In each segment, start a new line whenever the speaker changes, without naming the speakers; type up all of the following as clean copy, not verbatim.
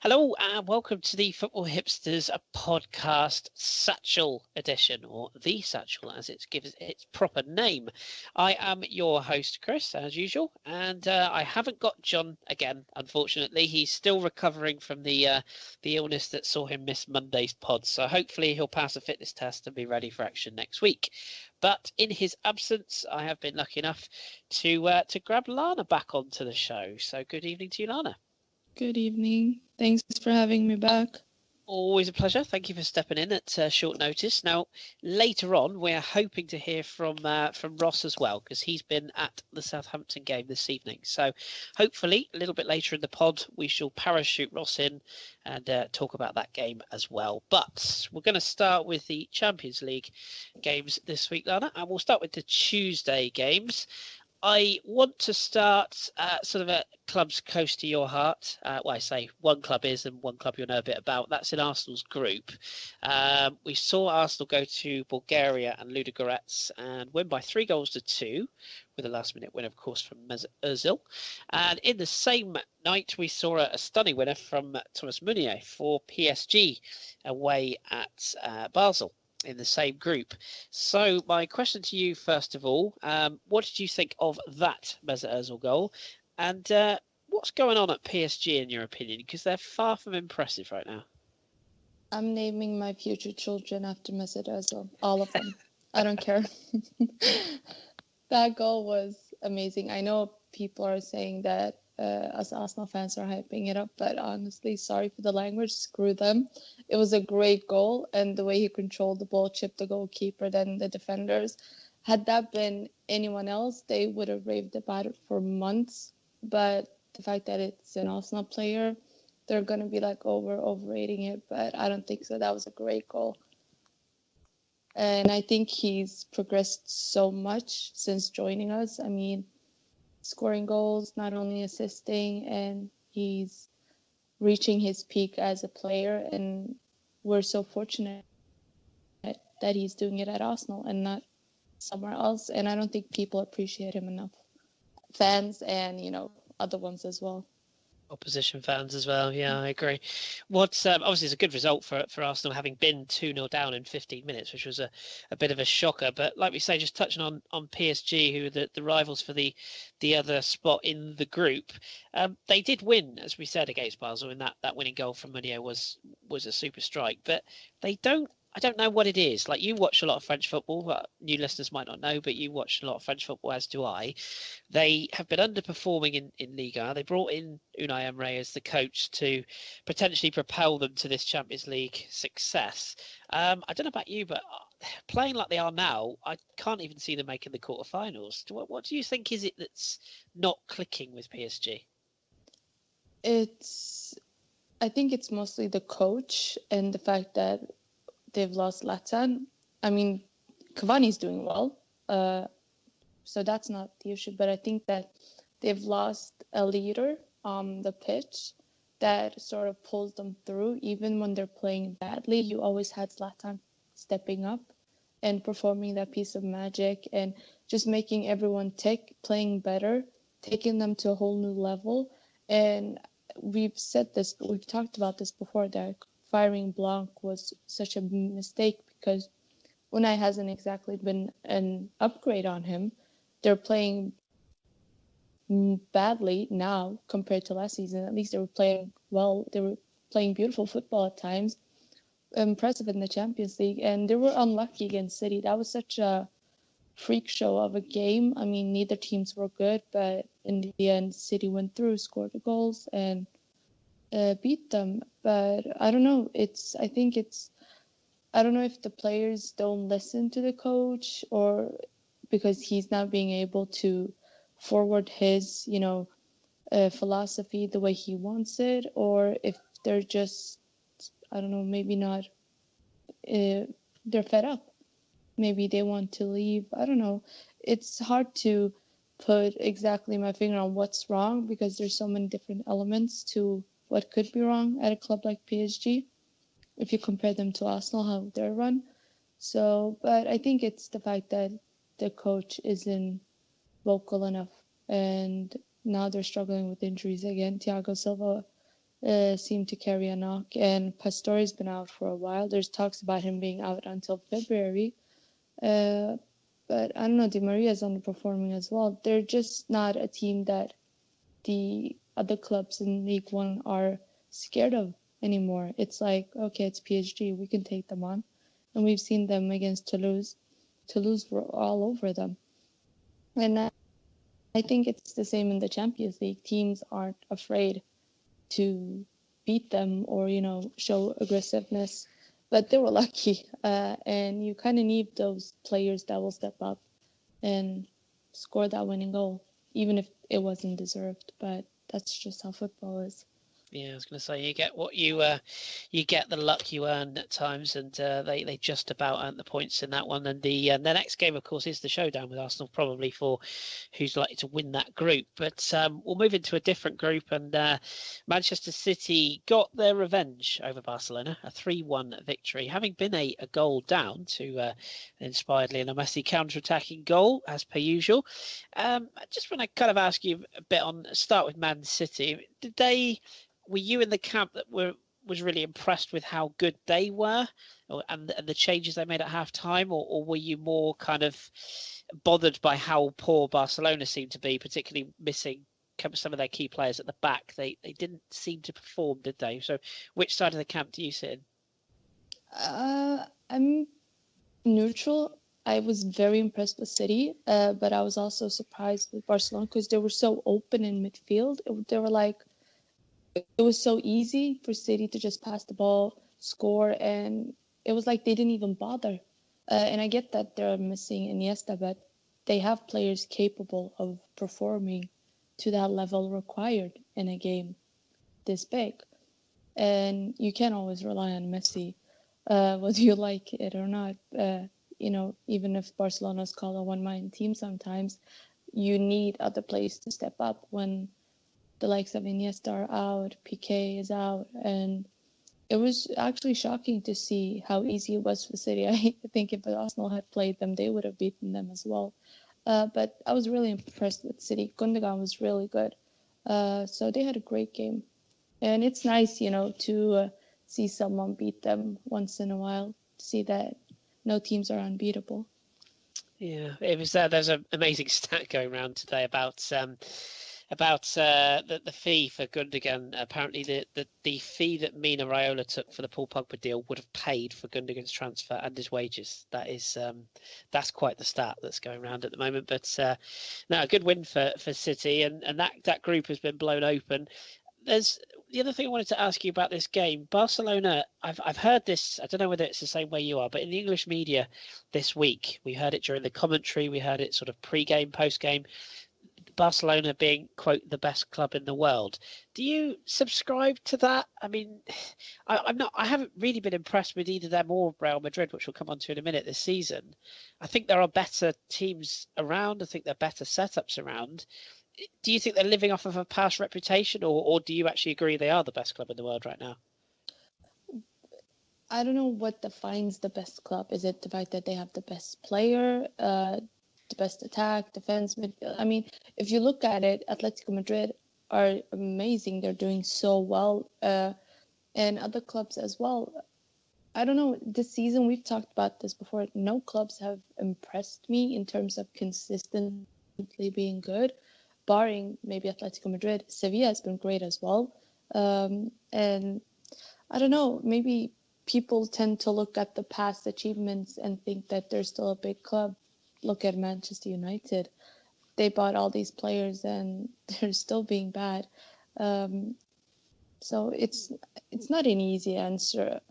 Hello and welcome to the Football Hipsters podcast Satchel edition, or the Satchel as it gives its proper name. I am your host, Chris, as usual, and I haven't got John again, unfortunately. He's still recovering from the illness that saw him miss Monday's pod, so hopefully he'll pass a fitness test and be ready for action next week. But in his absence, I have been lucky enough to grab Lana back onto the show. So good evening to you, Lana.
Good evening. Thanks for having me back.
Always a pleasure. Thank you for stepping in at short notice. Now, later on, we're hoping to hear from Ross as well, because he's been at the Southampton game this evening. So hopefully, a little bit later in the pod, we shall parachute Ross in and talk about that game as well. But we're going to start with the Champions League games this week, Lana, and we'll start with the Tuesday games. I want to start sort of at clubs close to your heart. Well, I say one club is and one club you'll know a bit about. That's in Arsenal's group. We saw Arsenal go to Bulgaria and Ludogorets and win by 3-2 with a last-minute win, of course, from Mesut Ozil. And in the same night, we saw a stunning winner from Thomas Meunier for PSG away at Basel in the same group. So my question to you, first of all, what did you think of that Mesut Ozil goal? And what's going on at PSG in your opinion? Because they're far from impressive right now.
I'm naming my future children after Mesut Ozil. All of them. I don't care. That goal was amazing. I know people are saying that us Arsenal fans are hyping it up, but honestly, sorry for the language, screw them. It was a great goal, and the way he controlled the ball, chipped the goalkeeper, then the defenders. Had that been anyone else, they would have raved about it for months. But the fact that it's an Arsenal player, they're going to be like overrating it, but I don't think so. That was a great goal. And I think he's progressed so much since joining us. I mean, scoring goals, not only assisting, and he's reaching his peak as a player. And we're so fortunate that he's doing it at Arsenal and not somewhere else. And I don't think people appreciate him enough. Fans and, other ones as well.
Opposition fans as well. Yeah, I agree. What's obviously it's a good result for Arsenal, having been 2-0 down in 15 minutes, which was a bit of a shocker. But like we say, just touching on PSG, who are the rivals for the other spot in the group, they did win, as we said, against Basel, and that winning goal from Meunier was a super strike. But they don't. I don't know what it is. Like, you watch a lot of French football, but new listeners might not know, but you watch a lot of French football, as do I. They have been underperforming in Liga. They brought in Unai Emery as the coach to potentially propel them to this Champions League success. I don't know about you, but playing like they are now, I can't even see them making the quarterfinals. What do you think is it that's not clicking with PSG?
I think it's mostly the coach and the fact that they've lost Latan. I mean, Cavani's doing well, so that's not the issue. But I think that they've lost a leader on the pitch that sort of pulls them through. Even when they're playing badly, you always had Zlatan stepping up and performing that piece of magic and just making everyone tick, playing better, taking them to a whole new level. And we've talked about this before, that firing Blanc was such a mistake because Unai hasn't exactly been an upgrade on him. They're playing badly now compared to last season. At least they were playing well. They were playing beautiful football at times. Impressive in the Champions League. And they were unlucky against City. That was such a freak show of a game. I mean, neither teams were good, but in the end, City went through, scored the goals, and beat them. But I don't know. I don't know if the players don't listen to the coach, or because he's not being able to forward his, philosophy the way he wants it, or if they're just, I don't know, maybe not, they're fed up. Maybe they want to leave. I don't know. It's hard to put exactly my finger on what's wrong because there's so many different elements to what could be wrong at a club like PSG if you compare them to Arsenal, how they're run. So, but I think it's the fact that the coach isn't vocal enough, and now they're struggling with injuries again. Thiago Silva seemed to carry a knock, and Pastore's been out for a while. There's talks about him being out until February. But I don't know, Di Maria's underperforming as well. They're just not a team that the other clubs in League One are scared of anymore. It's like, okay, it's PSG, we can take them on. And we've seen them against Toulouse. Toulouse were all over them. And I think it's the same in the Champions League. Teams aren't afraid to beat them or, show aggressiveness. But they were lucky. And you kind of need those players that will step up and score that winning goal, even if it wasn't deserved. But that's just how football is.
Yeah, I was going to say, you get what you get the luck you earn at times, and they just about earned the points in that one. And the next game, of course, is the showdown with Arsenal, probably for who's likely to win that group. But we'll move into a different group, and Manchester City got their revenge over Barcelona, a 3-1 victory, having been a goal down to inspiredly in a Messi counter-attacking goal, as per usual. I just want to kind of ask you a bit start with Man City. Were you in the camp that was really impressed with how good they were and the changes they made at half-time, or were you more kind of bothered by how poor Barcelona seemed to be, particularly missing some of their key players at the back? They didn't seem to perform, did they? So which side of the camp do you sit in?
I'm neutral. I was very impressed with City, but I was also surprised with Barcelona because they were so open in midfield. They were like, it was so easy for City to just pass the ball, score, and it was like they didn't even bother. And I get that they're missing Iniesta, but they have players capable of performing to that level required in a game this big. And you can't always rely on Messi, whether you like it or not. Even if Barcelona is called a one-man team sometimes, you need other players to step up when the likes of Iniesta are out, Piqué is out, and it was actually shocking to see how easy it was for City. I think if Arsenal had played them, they would have beaten them as well. But I was really impressed with City. Gundogan was really good. So they had a great game. And it's nice, to see someone beat them once in a while, to see that no teams are unbeatable.
Yeah, it was. There's an amazing stat going around today about the fee for Gundogan. Apparently, the fee that Mina Raiola took for the Paul Pogba deal would have paid for Gundogan's transfer and his wages. That's quite the stat that's going around at the moment. But no, a good win for City, and that group has been blown open. There's the other thing I wanted to ask you about this game. Barcelona, I've heard this, I don't know whether it's the same way you are, but in the English media this week, we heard it during the commentary, we heard it sort of pre-game, post-game, Barcelona being, quote, the best club in the world. Do you subscribe to that? I mean, I haven't really been impressed with either them or Real Madrid, which we'll come on to in a minute this season. I think there are better teams around. I think there are better setups around. Do you think they're living off of a past reputation, or do you actually agree they are the best club in the world right now?
I don't know what defines the best club. Is it the fact that they have the best player, the best attack, defense, midfield? I mean, if you look at it, Atletico Madrid are amazing. They're doing so well, and other clubs as well. I don't know. This season, we've talked about this before. No clubs have impressed me in terms of consistently being good, barring maybe Atletico Madrid. Sevilla has been great as well. And I don't know, maybe people tend to look at the past achievements and think that they're still a big club. Look at Manchester United. They bought all these players and they're still being bad. So it's not an easy answer,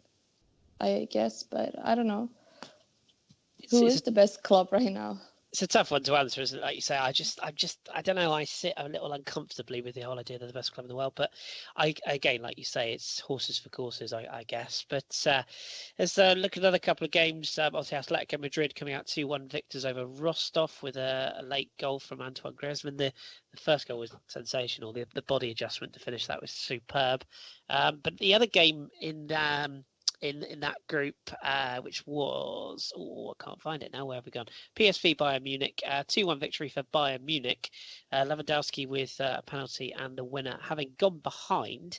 I guess, but I don't know. Who is the best club right now?
It's a tough one to answer, isn't it? Like you say, I don't know. I sit a little uncomfortably with the whole idea they're the best club in the world. But again, like you say, it's horses for courses, I guess. But let's look at another couple of games. Obviously, Atletico Madrid coming out 2-1 victors over Rostov with a late goal from Antoine Griezmann. The first goal was sensational. The body adjustment to finish that was superb. But the other game in that group, which was, I can't find it now. Where have we gone? PSV Bayern Munich, 2-1 victory for Bayern Munich. Lewandowski with a penalty and the winner having gone behind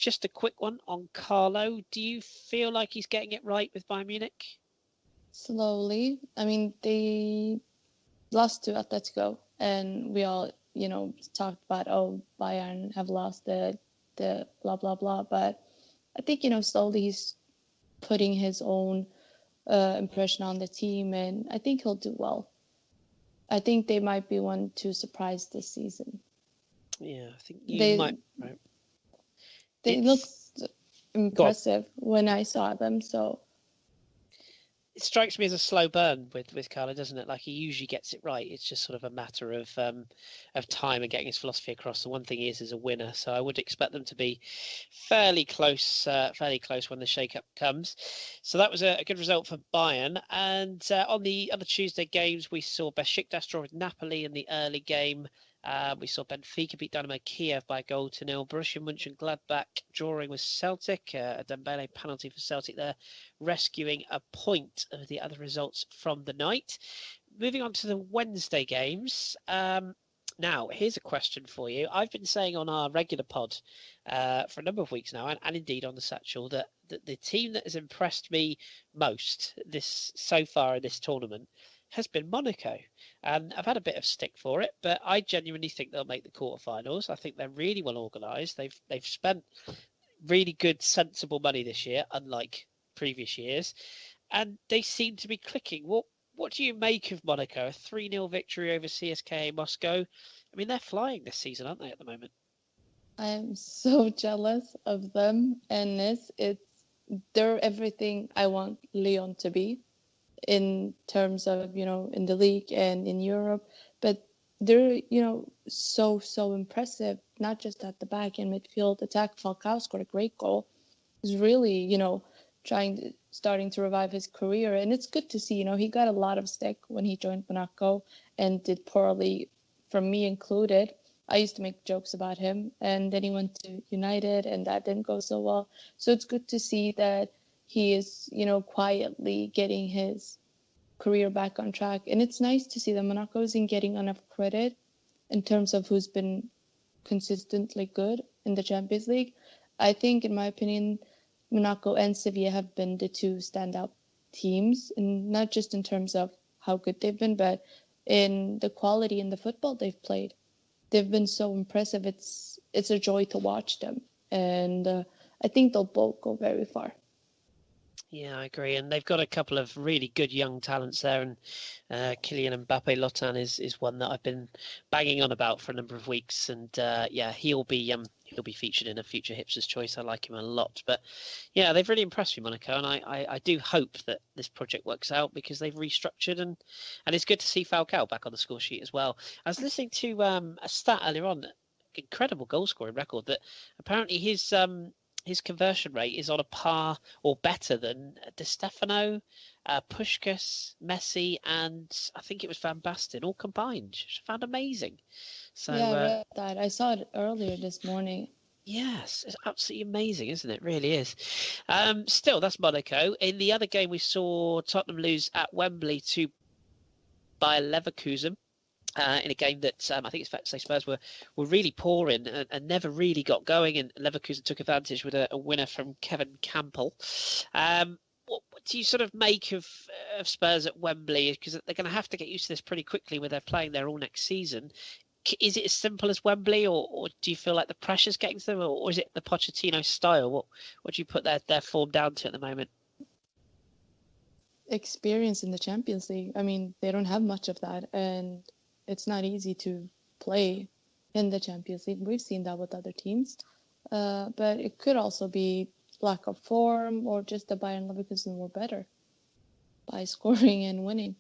just a quick one on Carlo. Do you feel like he's getting it right with Bayern Munich?
Slowly. I mean, they lost to Atletico, and we all, talked about, oh, Bayern have lost the blah blah blah. But I think slowly he's putting his own impression on the team, and I think he'll do well. I think they might be one to surprise this season.
Yeah, I think you might. Right.
They looked impressive when I saw them, so.
It strikes me as a slow burn with Carlo, doesn't it? Like, he usually gets it right. It's just sort of a matter of time and getting his philosophy across. The one thing he is a winner, so I would expect them to be fairly close when the shake-up comes. So that was a good result for Bayern. And on the other Tuesday games, we saw Besiktas draw with Napoli in the early game. We saw Benfica beat Dynamo Kiev by 1-0. Borussia Mönchengladbach drawing with Celtic. A Dembele penalty for Celtic there, rescuing a point of the other results from the night. Moving on to the Wednesday games. Now, here's a question for you. I've been saying on our regular pod for a number of weeks now, and indeed on the Satchel, that the team that has impressed me most so far in this tournament has been Monaco. And I've had a bit of stick for it, but I genuinely think they'll make the quarterfinals. I think they're really well organised. They've spent really good, sensible money this year, unlike previous years, and they seem to be clicking. What do you make of Monaco? A 3-0 victory over CSKA Moscow. I mean, they're flying this season, aren't they, at the moment?
I am so jealous of them, and they're everything I want Lyon to be, in terms of, in the league and in Europe. But they're, so impressive, not just at the back and midfield attack. Falcao scored a great goal. He's really, starting to revive his career. And it's good to see, he got a lot of stick when he joined Monaco and did poorly, from me included. I used to make jokes about him, and then he went to United and that didn't go so well. So it's good to see that he is, quietly getting his career back on track. And it's nice to see that Monaco isn't getting enough credit in terms of who's been consistently good in the Champions League. I think, in my opinion, Monaco and Sevilla have been the two standout teams, and not just in terms of how good they've been, but in the quality in the football they've played. They've been so impressive. It's a joy to watch them. And I think they'll both go very far.
Yeah, I agree. And they've got a couple of really good young talents there. And Kylian Mbappe Lotan is one that I've been banging on about for a number of weeks. And he'll be featured in a future Hipsters choice. I like him a lot. But yeah, they've really impressed me, Monaco. And I do hope that this project works out, because they've restructured. And it's good to see Falcao back on the score sheet as well. I was listening to a stat earlier on, incredible goal scoring record, that apparently his conversion rate is on a par or better than Di Stefano, Puskás, Messi, and I think it was Van Basten, all combined, which I found amazing. So,
yeah, I read that. I saw it earlier this morning.
Yes, it's absolutely amazing, isn't it? It really is. Still, that's Monaco. In the other game, we saw Tottenham lose at Wembley to Bayer Leverkusen. In a game that I think it's fair to say Spurs were really poor in and never really got going, and Leverkusen took advantage with a winner from Kevin Campbell. What do you sort of make of Spurs at Wembley? Because they're going to have to get used to this pretty quickly when they're playing there all next season. Is it as simple as Wembley, or do you feel like the pressure's getting to them, or is it the Pochettino style? What do you put their form down to at the moment?
Experience in the Champions League. I mean, they don't have much of that, and it's not easy to play in the Champions League. We've seen that with other teams. But it could also be lack of form, or just the Bayern Leverkusen were better by scoring and winning.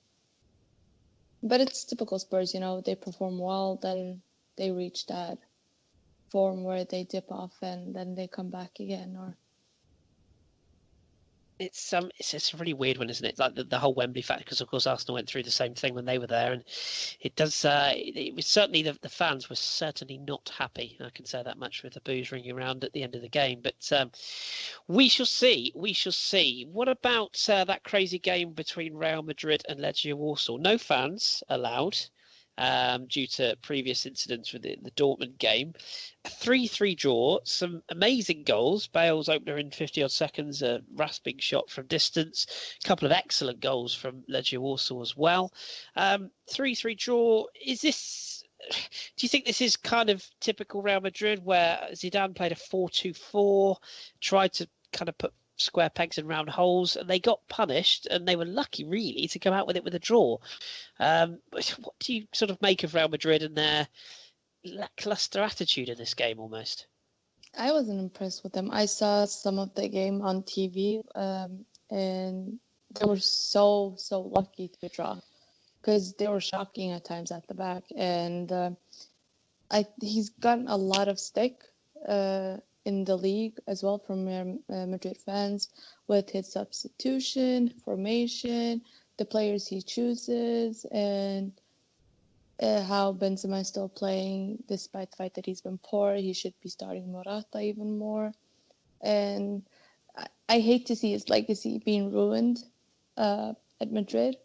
But it's typical Spurs, they perform well, then they reach that form where they dip off and then they come back again. Or
it's a really weird one, isn't it? Like the whole Wembley factor, because of course Arsenal went through the same thing when they were there, and it does. It was certainly the fans were certainly not happy. I can say that much, with the boos ringing around at the end of the game. But we shall see. We shall see. What about that crazy game between Real Madrid and Legia Warsaw? No fans allowed. due to previous incidents with the Dortmund game. A 3-3 draw, some amazing goals. Bale's opener in 50-odd seconds, a rasping shot from distance, a couple of excellent goals from Legia Warsaw as well. 3-3 draw, do you think this is kind of typical Real Madrid, where Zidane played a 4-2-4, tried to kind of put square pegs in round holes, and they got punished, and they were lucky really to come out with it with a draw? What do you sort of make of Real Madrid and their lackluster attitude in this game almost?
I wasn't impressed with them. I saw some of the game on TV, and they were so lucky to draw, because they were shocking at times at the back. And he's gotten a lot of stick in the league as well from Madrid fans with his substitution, formation, the players he chooses, and how Benzema is still playing despite the fact that he's been poor. He should be starting Morata even more. And I hate to see his legacy being ruined at Madrid.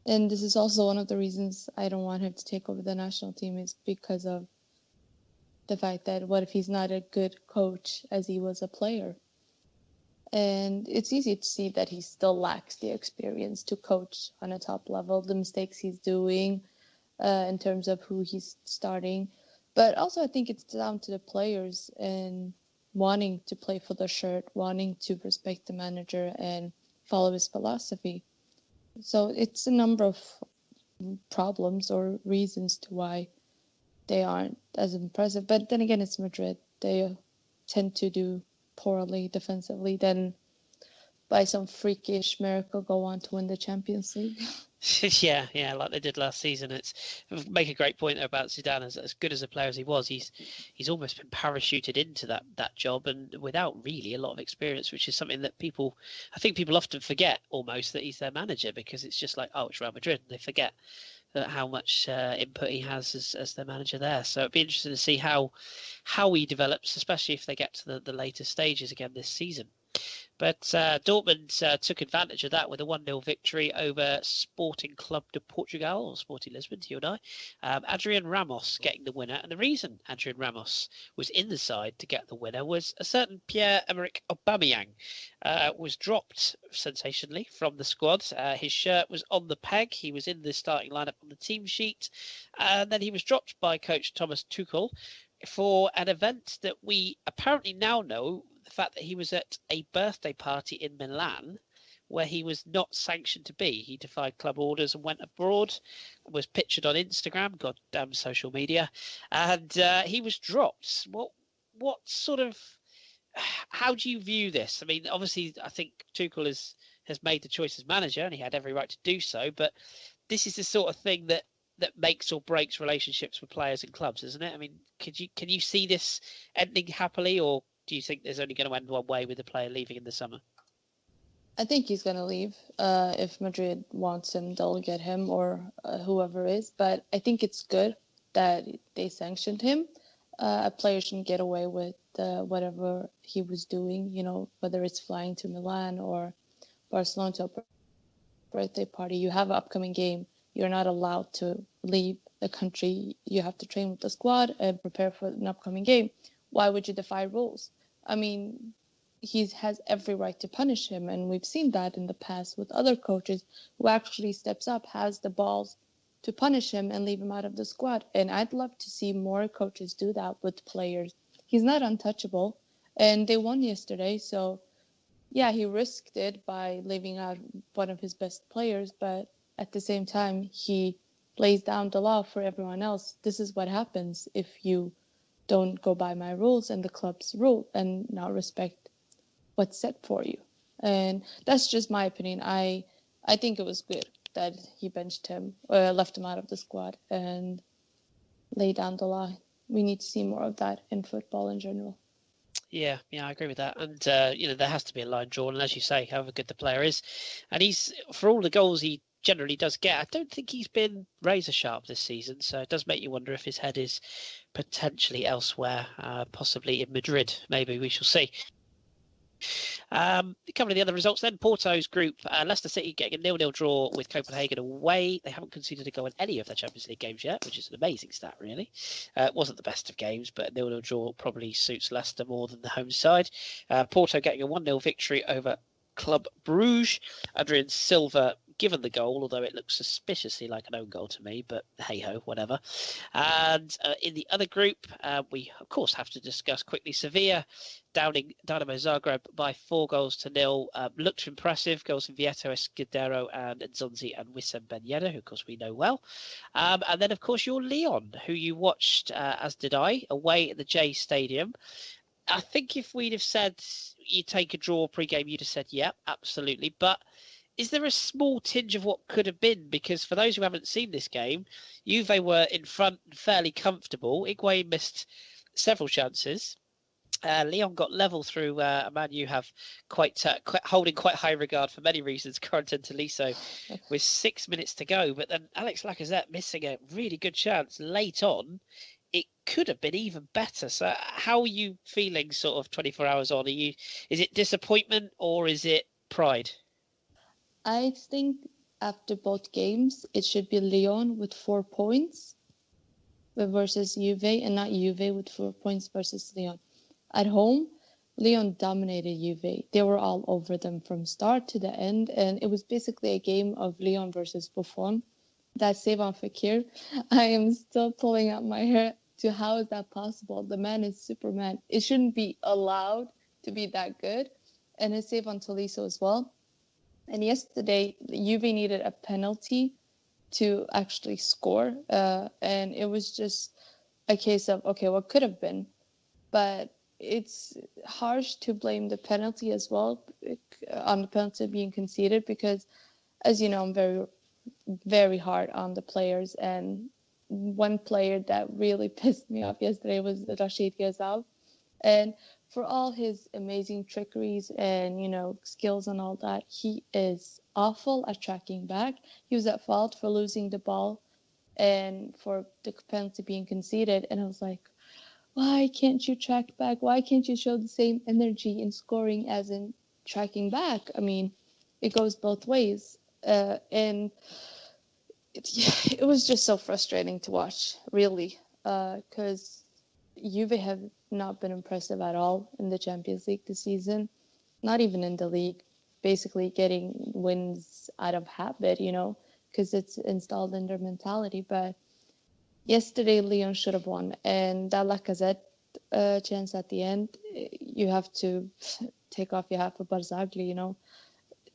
And this is also one of the reasons I don't want him to take over the national team, is because of the fact that what if he's not a good coach as he was a player? And it's easy to see that he still lacks the experience to coach on a top level, the mistakes he's doing in terms of who he's starting. But also I think it's down to the players and wanting to play for the shirt, wanting to respect the manager and follow his philosophy. So it's a number of problems or reasons to why they aren't as impressive. But then again, it's Madrid. They tend to do poorly defensively, then by some freakish miracle go on to win the Champions League.
Yeah, like they did last season. It's make a great point there about Zidane. As good as a player as he was, he's almost been parachuted into that job, and without really a lot of experience, which is something that I think people often forget almost, that he's their manager, because it's just like, oh, it's Real Madrid. They forget how much input he has as their manager there. So it'd be interesting to see how he develops, especially if they get to the later stages again this season. But Dortmund took advantage of that with a 1-0 victory over Sporting Club de Portugal, or Sporting Lisbon, to you and I. Adrian Ramos getting the winner. And the reason Adrian Ramos was in the side to get the winner was a certain Pierre-Emerick Aubameyang was dropped sensationally from the squad. His shirt was on the peg. He was in the starting lineup on the team sheet. And then he was dropped by coach Thomas Tuchel for an event that we apparently now know, the fact that he was at a birthday party in Milan where he was not sanctioned to be. He defied club orders and went abroad, was pictured on Instagram, goddamn social media, and he was dropped. What sort of, how do you view this? I mean, obviously, I think Tuchel has made the choice as manager, and he had every right to do so, but this is the sort of thing that makes or breaks relationships with players and clubs, isn't it? I mean, can you see this ending happily, or do you think there's only going to end one way with the player leaving in the summer?
I think he's going to leave. If Madrid wants him, they'll get him, or whoever is. But I think it's good that they sanctioned him. A player shouldn't get away with whatever he was doing, whether it's flying to Milan or Barcelona to a birthday party. You have an upcoming game. You're not allowed to leave the country. You have to train with the squad and prepare for an upcoming game. Why would you defy rules? I mean, he has every right to punish him, and we've seen that in the past with other coaches who actually steps up, has the balls to punish him and leave him out of the squad. And I'd love to see more coaches do that with players. He's not untouchable, and they won yesterday, so yeah, he risked it by leaving out one of his best players, but at the same time, he lays down the law for everyone else. This is what happens if you don't go by my rules and the club's rule and not respect what's set for you. And that's just my opinion. I think it was good that he benched him, left him out of the squad, and laid down the law. We need to see more of that in football in general.
Yeah, I agree with that. And, there has to be a line drawn. And as you say, however good the player is, and he's, for all the goals he generally does get, I don't think he's been razor sharp this season. So it does make you wonder if his head is potentially elsewhere, possibly in Madrid. Maybe we shall see. A couple of the other results then. Porto's group, Leicester City getting a 0-0 draw with Copenhagen away. They haven't conceded a goal in any of their Champions League games yet, which is an amazing stat, really. It wasn't the best of games, but a 0-0 draw probably suits Leicester more than the home side. Porto getting a 1-0 victory over Club Bruges. Adrian Silva given the goal, although it looks suspiciously like an own goal to me, but hey-ho, whatever. And in the other group, we, of course, have to discuss quickly Sevilla downing Dynamo Zagreb by 4-0. Looked impressive. Goals from Vieto, Escudero, and Nzonzi and Wissam Ben Yedder, who, of course, we know well. And then, of course, your Lyon, who you watched, as did I, away at the J Stadium. I think if we'd have said you take a draw pre-game, you'd have said, yeah, absolutely. But is there a small tinge of what could have been? Because for those who haven't seen this game, Juve were in front and fairly comfortable. Higuain missed several chances. Lyon got level through a man you have quite holding quite high regard for many reasons, Corentin Tolisso, with 6 minutes to go. But then Alex Lacazette missing a really good chance late on. It could have been even better. So how are you feeling sort of 24 hours on? Is it disappointment or is it pride?
I think after both games, it should be Lyon with 4 points versus Juve, and not Juve with 4 points versus Lyon. At home, Lyon dominated Juve. They were all over them from start to the end, and it was basically a game of Lyon versus Buffon. That save on Fekir, I am still pulling out my hair to how is that possible? The man is Superman. It shouldn't be allowed to be that good. And his save on Tolisso as well. And yesterday, Juve needed a penalty to actually score. And it was just a case of, okay, what could have been? But it's harsh to blame the penalty as well on the penalty being conceded because, as you know, I'm very, very hard on the players. And one player that really pissed me off yesterday was Rashid Ghazal. And for all his amazing trickeries and, skills and all that, he is awful at tracking back. He was at fault for losing the ball and for the penalty being conceded. And I was like, why can't you track back? Why can't you show the same energy in scoring as in tracking back? I mean, it goes both ways. And it was just so frustrating to watch, really, because Juve have not been impressive at all in the Champions League this season, not even in the league, basically getting wins out of habit, because it's installed in their mentality. But yesterday, Lyon should have won, and that Lacazette chance at the end, you have to take off your hat for Barzagli,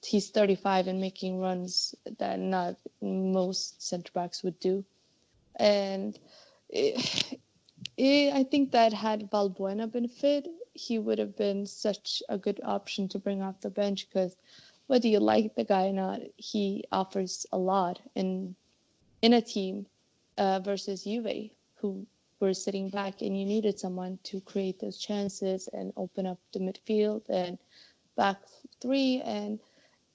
He's 35 and making runs that not most centre backs would do. And I think that had Valbuena been fit, he would have been such a good option to bring off the bench because whether you like the guy or not, he offers a lot in a team versus Juve, who were sitting back, and you needed someone to create those chances and open up the midfield and back three. And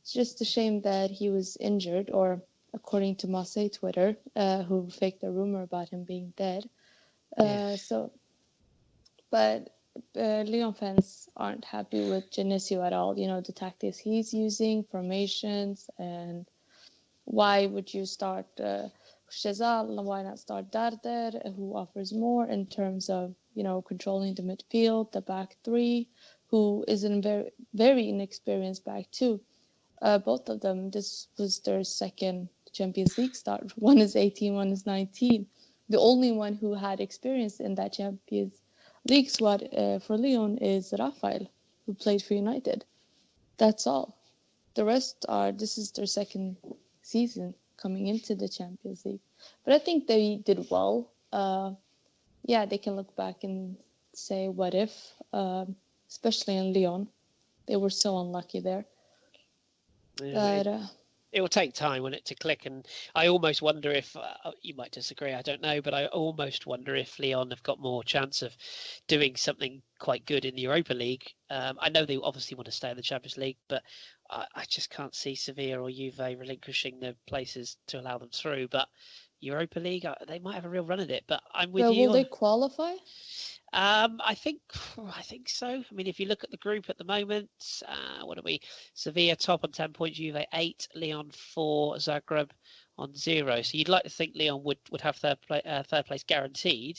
it's just a shame that he was injured, or according to Marseille Twitter, who faked a rumor about him being dead. But Lyon fans aren't happy with Genesio at all. The tactics he's using, formations, and why would you start Chazal and why not start Darder, who offers more in terms of, controlling the midfield, the back three, who is a very, very inexperienced back too. Both of them, this was their second Champions League start. One is 18, one is 19. The only one who had experience in that Champions League squad for Lyon is Rafael, who played for United. That's all. The rest this is their second season coming into the Champions League. But I think they did well. They can look back and say, what if? Especially in Lyon. They were so unlucky there.
Yeah, but it will take time when it to click, and I almost wonder if you might disagree, I don't know, but I almost wonder if Lyon have got more chance of doing something quite good in the Europa League. I know they obviously want to stay in the Champions League, but I just can't see Sevilla or Juve relinquishing the places to allow them through. But Europa League, they might have a real run at it, but I'm with you.
Will they qualify?
I think so. I mean, if you look at the group at the moment, what are we? Sevilla top on 10 points, Juve 8, Leon 4, Zagreb on 0. So you'd like to think Leon would have third place guaranteed.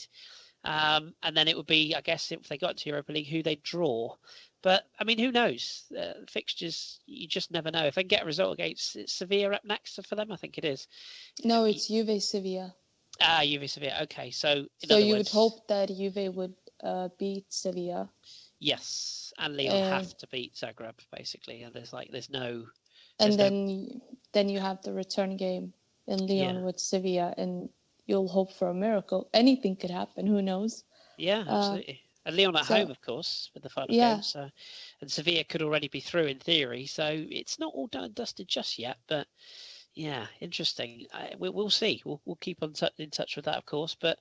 And then it would be, I guess, if they got to Europa League, who they draw. But I mean, who knows? Fixtures, you just never know. If they get a result against Sevilla up next for them, I think it is.
No, it's Juve Sevilla.
Juve Sevilla. Okay, so
so you would hope that Juve would beat Sevilla.
Yes, and Leon have to beat Zagreb basically, and there's no.
And then you have the return game in Leon with Sevilla, and you'll hope for a miracle. Anything could happen. Who knows?
Yeah, absolutely. And Leon at home, of course, with the final game. So, and Sevilla could already be through in theory. So it's not all done and dusted just yet, but. Yeah, interesting. We'll see. We'll keep in touch with that, of course. But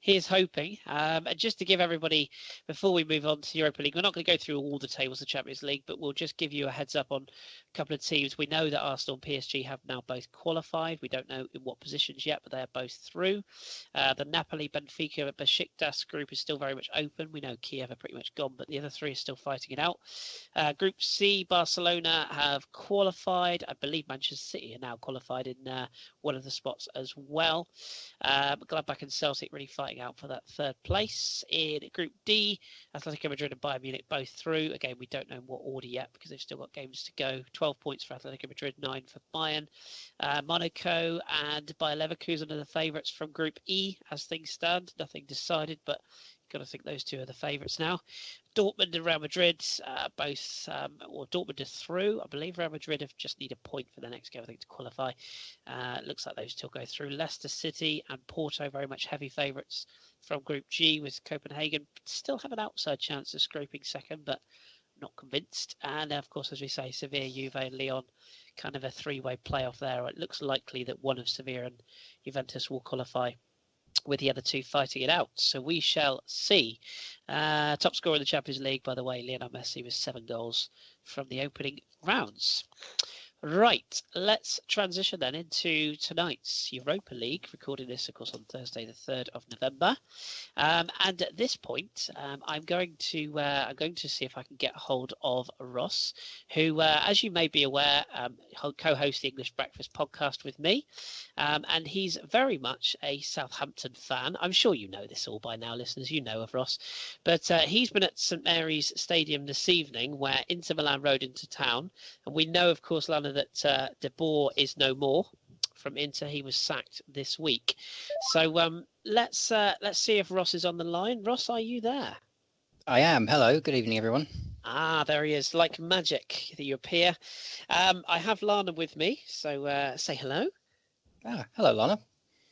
here's hoping. And just to give everybody, before we move on to Europa League, we're not going to go through all the tables of Champions League, but we'll just give you a heads up on a couple of teams. We know that Arsenal and PSG have now both qualified. We don't know in what positions yet, but they are both through. The Napoli, Benfica, Besiktas group is still very much open. We know Kiev are pretty much gone, but the other three are still fighting it out. Group C, Barcelona have qualified. I believe Manchester City are now qualified in one of the spots as well. Gladbach and Celtic really fighting out for that third place. In Group D, Atletico Madrid and Bayern Munich both through. Again, we don't know in what order yet because they've still got games to go. 12 points for Atletico Madrid, 9 for Bayern. Monaco and Bayer Leverkusen are the favourites from Group E as things stand. Nothing decided, but got to think those two are the favourites now. Dortmund and Real Madrid both, or Dortmund are through. I believe Real Madrid have just need a point for the next game, I think, to qualify. Looks like those two will go through. Leicester City and Porto very much heavy favourites from Group G, with Copenhagen still have an outside chance of scraping second, but not convinced. And of course, as we say, Sevilla, Juve and Lyon, kind of a three-way playoff there. It looks likely that one of Sevilla and Juventus will qualify, with the other two fighting it out. So we shall see. Top scorer in the Champions League, by the way, Lionel Messi, with 7 goals from the opening rounds. Right, let's transition then into tonight's Europa League. Recording this, of course, on Thursday, the 3rd of November. And at this point, I'm going to see if I can get hold of Ross, who, as you may be aware, co-hosts the English Breakfast podcast with me. And he's very much a Southampton fan. I'm sure you know this all by now, listeners. You know of Ross. But he's been at St Mary's Stadium this evening, where Inter Milan rode into town. And we know, of course, Lana, that De Boer is no more from Inter. He was sacked this week. So let's see if Ross is on the line. Ross, are you there?
I am. Hello. Good evening, everyone.
There he is, like magic that you appear. I have Lana with me, so say hello.
Hello, Lana.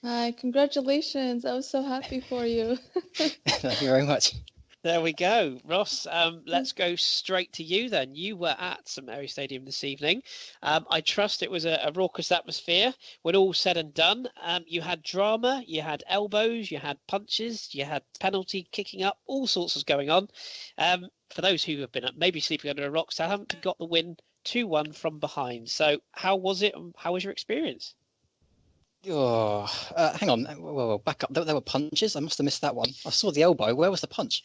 Hi, congratulations. I was so happy for you.
Thank you very much.
There we go. Ross, let's go straight to you then. You were at St Mary's Stadium this evening. I trust it was a raucous atmosphere. When all said and done, you had drama, you had elbows, you had punches, you had penalty kicking up, all sorts was going on. For those who have been maybe sleeping under a rock, Southampton got the win 2-1 from behind. So how was it? How was your experience?
Oh, hang on. Well, back up. There were punches. I must have missed that one. I saw the elbow. Where was the punch?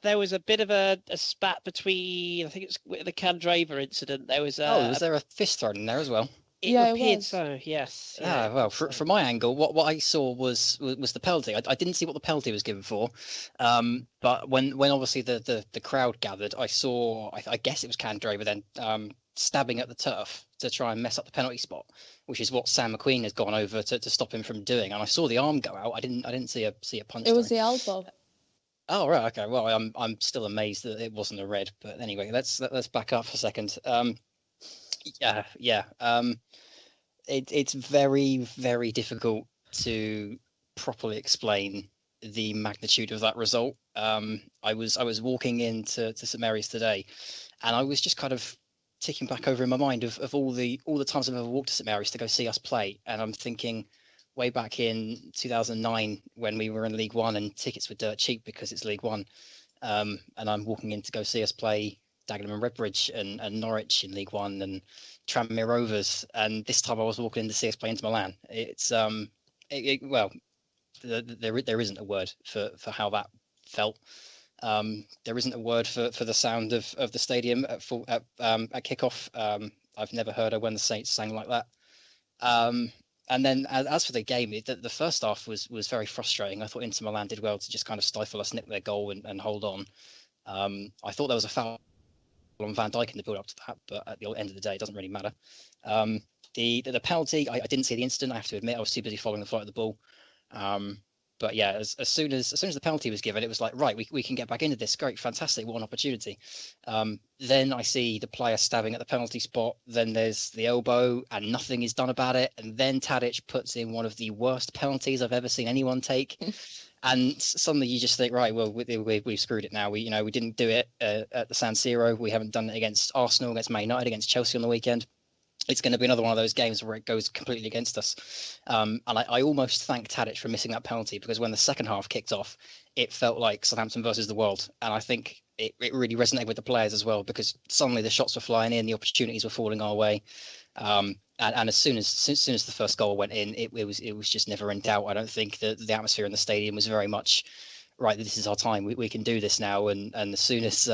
There was a bit of a spat between, I think it's the Candreva incident. There was
was there a fist thrown in there as well?
It appeared so, yes.
Yeah. Well, from my angle, what I saw was the penalty. I didn't see what the penalty was given for, but when obviously the crowd gathered, I saw, I guess it was Candreva then stabbing at the turf to try and mess up the penalty spot, which is what Sam McQueen has gone over to stop him from doing. And I saw the arm go out. I didn't see a punch.
It was the elbow.
Oh right, okay. Well, I'm still amazed that it wasn't a red. But anyway, let's back up for a second. It's very, very difficult to properly explain the magnitude of that result. I was walking into St Mary's today, and I was just kind of ticking back over in my mind of all the times I've ever walked to St Mary's to go see us play, and I'm thinking way back in 2009 when we were in League One and tickets were dirt cheap because it's League One, and I'm walking in to go see us play Dagenham and Redbridge and Norwich in League One and Tranmere Rovers, and this time I was walking in to see us play Inter Milan. It's well, there isn't a word for how that felt. There isn't a word for the sound of the stadium at kickoff. I've never heard her when the Saints sang like that. And then as for the game, the first half was very frustrating. I thought Inter Milan did well to just kind of stifle us, nick their goal, and hold on. I thought there was a foul on Van Dijk in the build up to that, but at the end of the day, it doesn't really matter. The penalty, I didn't see the incident. I have to admit, I was too busy following the flight of the ball. But yeah, as soon as the penalty was given, it was like, right, we can get back into this. Great, fantastic, what an opportunity. Then I see the player stabbing at the penalty spot. Then there's the elbow, and nothing is done about it. And then Tadic puts in one of the worst penalties I've ever seen anyone take. And suddenly you just think, right, well, we've screwed it now. We didn't do it at the San Siro. We haven't done it against Arsenal, against Man United, against Chelsea on the weekend. It's going to be another one of those games where it goes completely against us. And I almost thank Tadic for missing that penalty, because when the second half kicked off, it felt like Southampton versus the world. And I think it really resonated with the players as well, because suddenly the shots were flying in, the opportunities were falling our way. And as soon as the first goal went in, it was just never in doubt. I don't think that the atmosphere in the stadium was very much, right, this is our time. We can do this now. And as soon as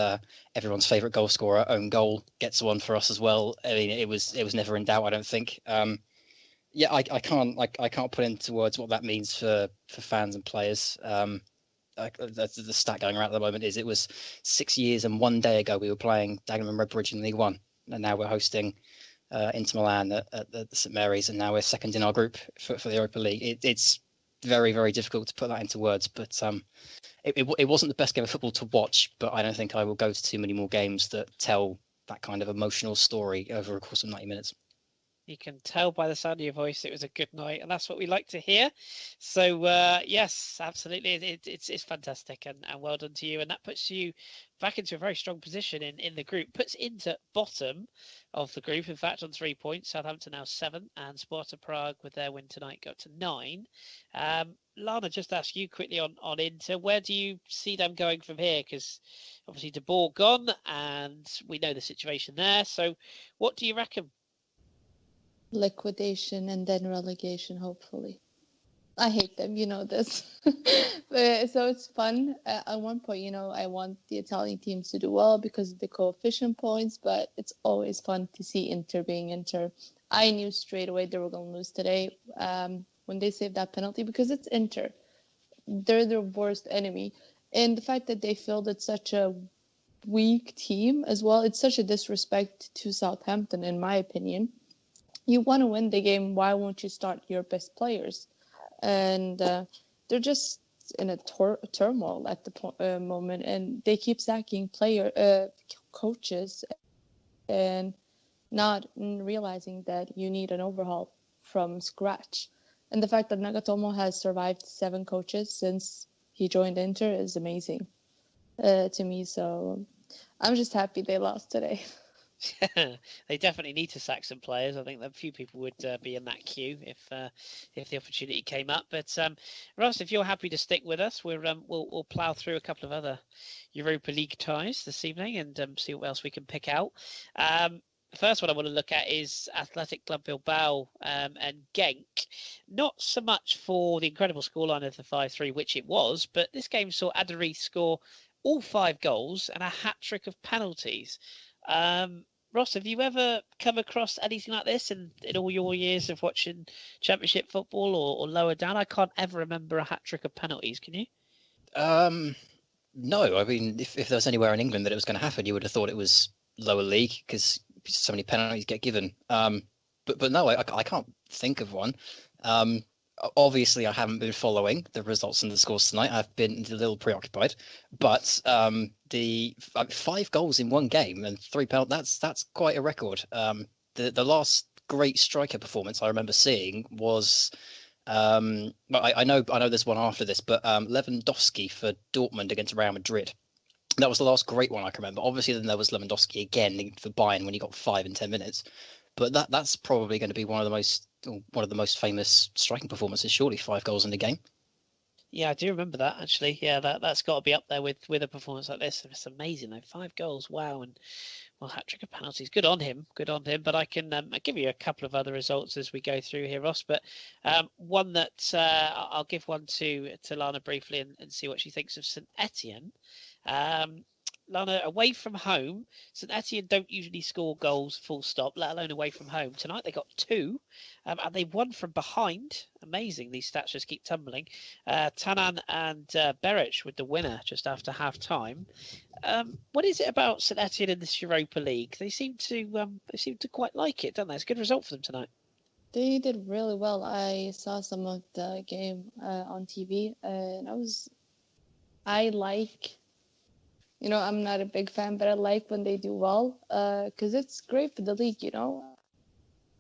everyone's favourite goal scorer, own goal, gets one for us as well, I mean, it was never in doubt, I don't think. Yeah, I can't put into words what that means for fans and players. The stat going around at the moment is it was 6 years and 1 day ago we were playing Dagenham and Redbridge in League One, and now we're hosting Inter Milan at the St Mary's, and now we're second in our group for the Europa League. It's very, very difficult to put that into words, but it wasn't the best game of football to watch, but I don't think I will go to too many more games that tell that kind of emotional story over a course of 90 minutes.
You can tell by the sound of your voice it was a good night, and that's what we like to hear. So yes, absolutely, it's fantastic, and well done to you. And that puts you back into a very strong position in the group. Puts Inter bottom of the group, in fact, on 3 points. Southampton now 7, and Sparta Prague with their win tonight got to 9. Lana, just ask you quickly on Inter, where do you see them going from here? Because obviously De Boer gone, and we know the situation there. So what do you reckon?
Liquidation and then relegation, hopefully. I hate them, you know this. So it's fun. At one point, I want the Italian teams to do well because of the coefficient points, but it's always fun to see Inter being Inter. I knew straight away they were going to lose today when they saved that penalty, because it's Inter. They're their worst enemy. And the fact that they fielded such a weak team as well, it's such a disrespect to Southampton, in my opinion. You want to win the game, why won't you start your best players? And they're just in a turmoil at the moment, and they keep sacking coaches and not realizing that you need an overhaul from scratch. And the fact that Nagatomo has survived 7 coaches since he joined Inter is amazing to me. So I'm just happy they lost today.
They definitely need to sack some players. I think that a few people would be in that queue if the opportunity came up. But Ross, if you're happy to stick with us, we'll plough through a couple of other Europa League ties this evening and see what else we can pick out. The first one I want to look at is Athletic Club Bilbao and Genk. Not so much for the incredible scoreline of the 5-3, which it was, but this game saw Aduriz score all 5 goals and a hat-trick of penalties. Ross, have you ever come across anything like this in all your years of watching Championship football or lower down? I can't ever remember a hat-trick of penalties. Can you?
No. I mean, if there was anywhere in England that it was going to happen, you would have thought it was lower league because so many penalties get given. But no, I can't think of one. Obviously, I haven't been following the results and the scores tonight. I've been a little preoccupied. But the 5 goals in one game and 3 penalties, that's quite a record. The last great striker performance I remember seeing was, I know there's one after this, but Lewandowski for Dortmund against Real Madrid. That was the last great one I can remember. Obviously, then there was Lewandowski again for Bayern when he got 5 in 10 minutes. But that's probably going to be one of the most famous striking performances. Surely 5 goals in a game.
Yeah, I do remember that actually. Yeah, that's got to be up there with a performance like this. It's amazing though. 5 goals, wow, and well, hat-trick of penalties. Good on him. Good on him. But I can I'll give you a couple of other results as we go through here, Ross. But one that I'll give one to Lana briefly and see what she thinks of St Etienne. Lana, away from home, St Etienne don't usually score goals full stop, let alone away from home. Tonight they got 2, and they won from behind. Amazing, these stats just keep tumbling. Tanan and Beric with the winner just after half time. What is it about St Etienne in this Europa League? They seem to quite like it, don't they? It's a good result for them tonight.
They did really well. I saw some of the game on TV, and I like, I'm not a big fan, but I like when they do well, because it's great for the league,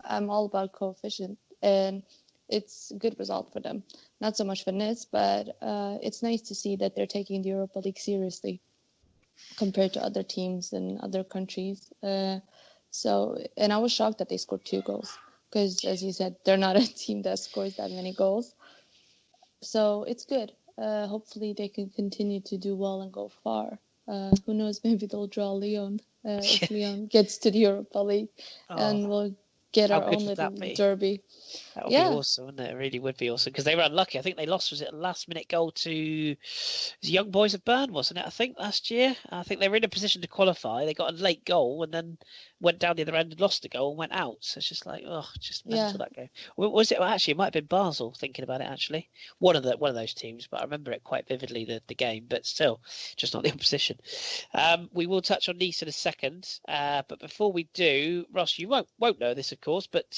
I'm all about coefficient, and it's a good result for them. Not so much for Nets, but it's nice to see that they're taking the Europa League seriously compared to other teams in other countries. And I was shocked that they scored 2 goals, because as you said, they're not a team that scores that many goals. So it's good. Hopefully they can continue to do well and go far. Who knows, maybe they'll draw Lyon if Lyon gets to the Europa League, and we'll get our own little derby.
That would be awesome, wouldn't it? It really would be awesome, because they were unlucky. I think they lost, was it a last-minute goal to the Young Boys of Bern, wasn't it, I think, last year? I think they were in a position to qualify. They got a late goal and then went down the other end and lost the goal and went out. So it's just like, just mental, that game. Was it? Well, actually, it might have been Basel, thinking about it, actually. One of those teams, but I remember it quite vividly, the game, but still, just not the opposition. We will touch on Nice in a second, but before we do, Ross, you won't know this, of course, but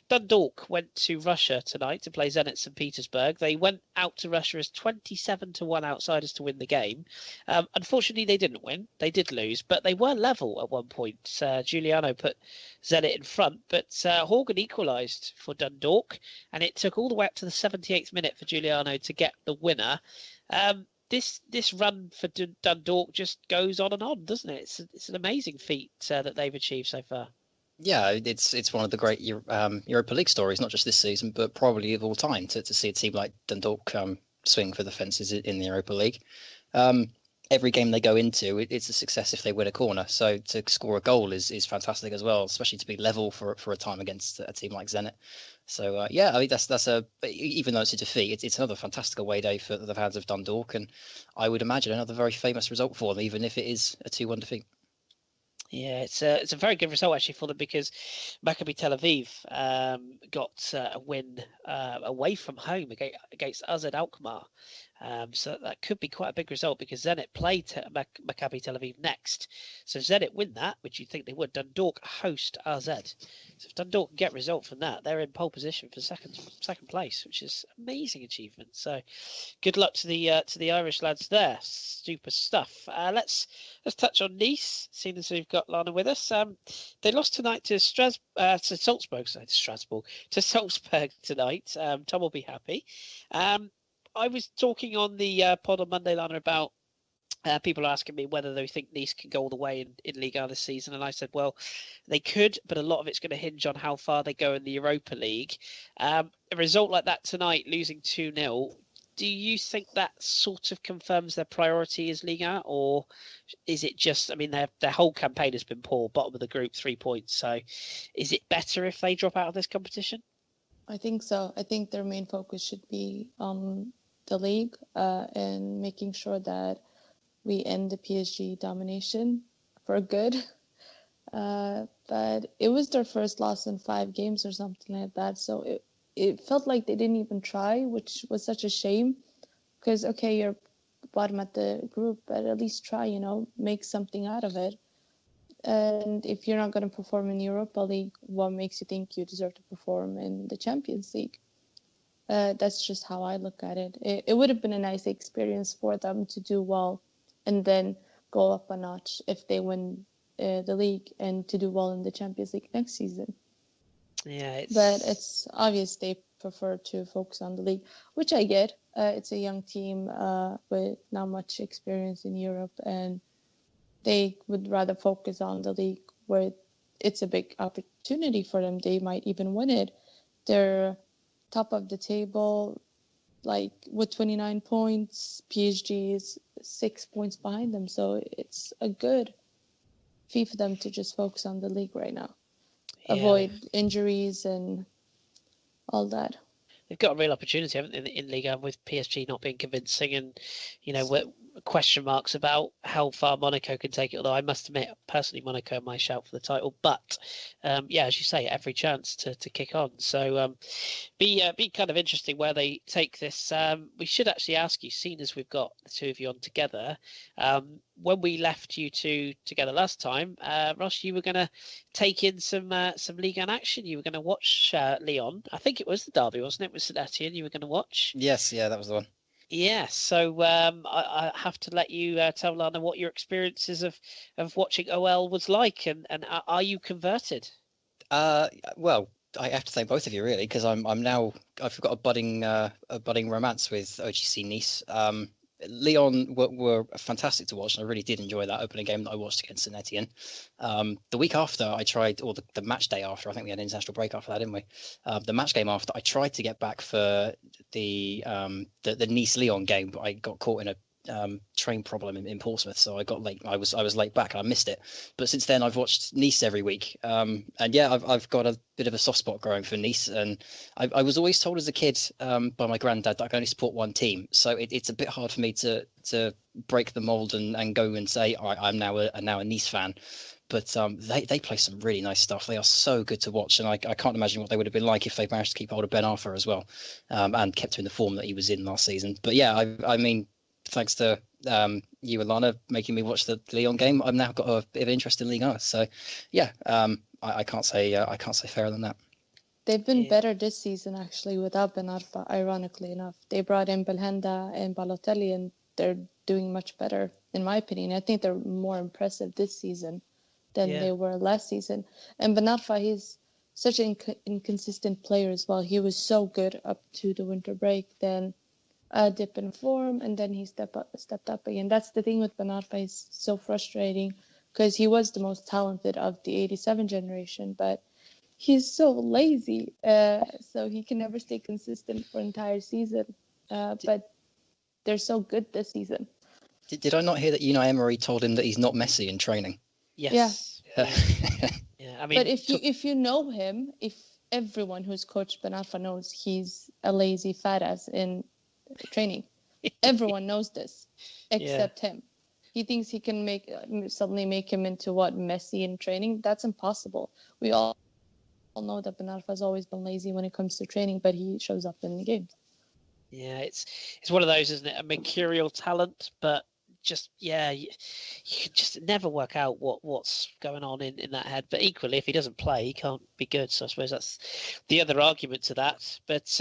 Dundalk went to Russia tonight to play Zenit St. Petersburg. They went out to Russia as 27-1 outsiders to win the game. Unfortunately, they didn't win. They did lose, but they were level at one point. Giuliano put Zenit in front, but Horgan equalised for Dundalk, and it took all the way up to the 78th minute for Giuliano to get the winner. This run for Dundalk just goes on and on, doesn't it? It's an amazing feat that they've achieved so far.
Yeah, it's one of the great Europa League stories, not just this season, but probably of all time, to see a team like Dundalk swing for the fences in the Europa League. Every game they go into, it's a success if they win a corner. So to score a goal is fantastic as well, especially to be level for a time against a team like Zenit. So I think that's even though it's a defeat, it's another fantastic away day for the fans of Dundalk, and I would imagine another very famous result for them, even if it is a 2-1 defeat.
Yeah, it's a very good result actually for them, because Maccabi Tel Aviv got a win away from home against AZ Alkmaar. So that could be quite a big result, because Zenit play Maccabi Tel Aviv next. So Zenit win that, which you'd think they would. Dundalk host AZ. So if Dundalk can get a result from that, they're in pole position for second place, which is amazing achievement. So good luck to the Irish lads there. Super stuff. Let's touch on Nice, seeing as we've got Lana with us. They lost tonight to Salzburg tonight. Tom will be happy. I was talking on the pod on Monday, Lana, about people asking me whether they think Nice can go all the way in Ligue 1 this season. And I said, well, they could, but a lot of it's going to hinge on how far they go in the Europa League. A result like that tonight, losing 2-0, do you think that sort of confirms their priority as Ligue 1? Or is it just, I mean, their whole campaign has been poor, bottom of the group, 3 points. So is it better if they drop out of this competition?
I think so. I think their main focus should be on the league and making sure that we end the PSG domination for good. But it was their first loss in 5 games or something like that. So it felt like they didn't even try, which was such a shame. Because, okay, you're bottom at the group, but at least try, make something out of it. And if you're not going to perform in the Europa League, what makes you think you deserve to perform in the Champions League? That's just how I look at it. It would have been a nice experience for them to do well and then go up a notch if they win the league, and to do well in the Champions League next season.
Yeah,
But it's obvious they prefer to focus on the league, which I get. It's a young team with not much experience in Europe, and they would rather focus on the league, where it's a big opportunity for them. They might even win it. They're top of the table. like with 29 points. PSG is 6 points behind them, so it's a good fee for them to just focus on the league right now, avoid injuries and all that.
They've got a real opportunity, haven't they, in Liga with PSG not being convincing, and question marks about how far Monaco can take it. Although I must admit, personally, Monaco are my shout for the title. But as you say, every chance to kick on. So be kind of interesting where they take this. We should actually ask you, seeing as we've got the two of you on together. When we left you two together last time, Ross, you were going to take in some Ligue 1 action. You were going to watch Lyon. I think it was the derby, wasn't it? With St Etienne, you were going to watch.
Yes, yeah, that was the one.
Yeah, so I have to let you tell Lana what your experiences of watching OL was like, and are you converted?
Well, I have to thank both of you really, because I've got a budding romance with OGC Nice. Lyon were fantastic to watch, and I really did enjoy that opening game that I watched against St Etienne. The week after, I tried, or the match day after, I think we had an international break after that, didn't we? The match game after, I tried to get back for the Nice Lyon game, but I got caught in a train problem in Portsmouth, so I got late. I was late back and I missed it. But since then, I've watched Nice every week, and yeah, I've got a bit of a soft spot growing for Nice. And I was always told as a kid by my granddad that I can only support one team, so it's a bit hard for me to break the mold and go and say, all right, I'm now a Nice fan. But they play some really nice stuff. They are so good to watch, and I can't imagine what they would have been like if they managed to keep hold of Ben Arfa as well, and kept him in the form that he was in last season. But yeah, I mean, thanks to you and Lana making me watch the Lyon game, I've now got a bit of interest in Ligue 1. So yeah, I can't say fairer than that.
They've been better this season actually without Ben Arfa, ironically enough. They brought in Belhanda and Balotelli, and they're doing much better in my opinion. I think they're more impressive this season than they were last season. And Ben Arfa, he's such an inconsistent player as well. He was so good up to the winter break, then a dip in form, and then he stepped up again. That's the thing with Ben Arfa. He's so frustrating because he was the most talented of the 87 generation, but he's so lazy, so he can never stay consistent for an entire season. But they're so good this season.
Did I not hear that Unai Emery told him that he's not Messi in training?
Yes.
Yeah. I mean, but if you know him, if everyone who's coached Ben Arfa knows he's a lazy fat ass in training. Everyone knows this except him. He thinks he can suddenly make him into Messi in training. That's impossible. We all know that Ben Arfa has always been lazy when it comes to training, but he shows up in the games.
Yeah, it's one of those, isn't it? A mercurial talent, but just you can just never work out what's going on in that head. But equally, if he doesn't play, he can't be good. So I suppose that's the other argument to that. But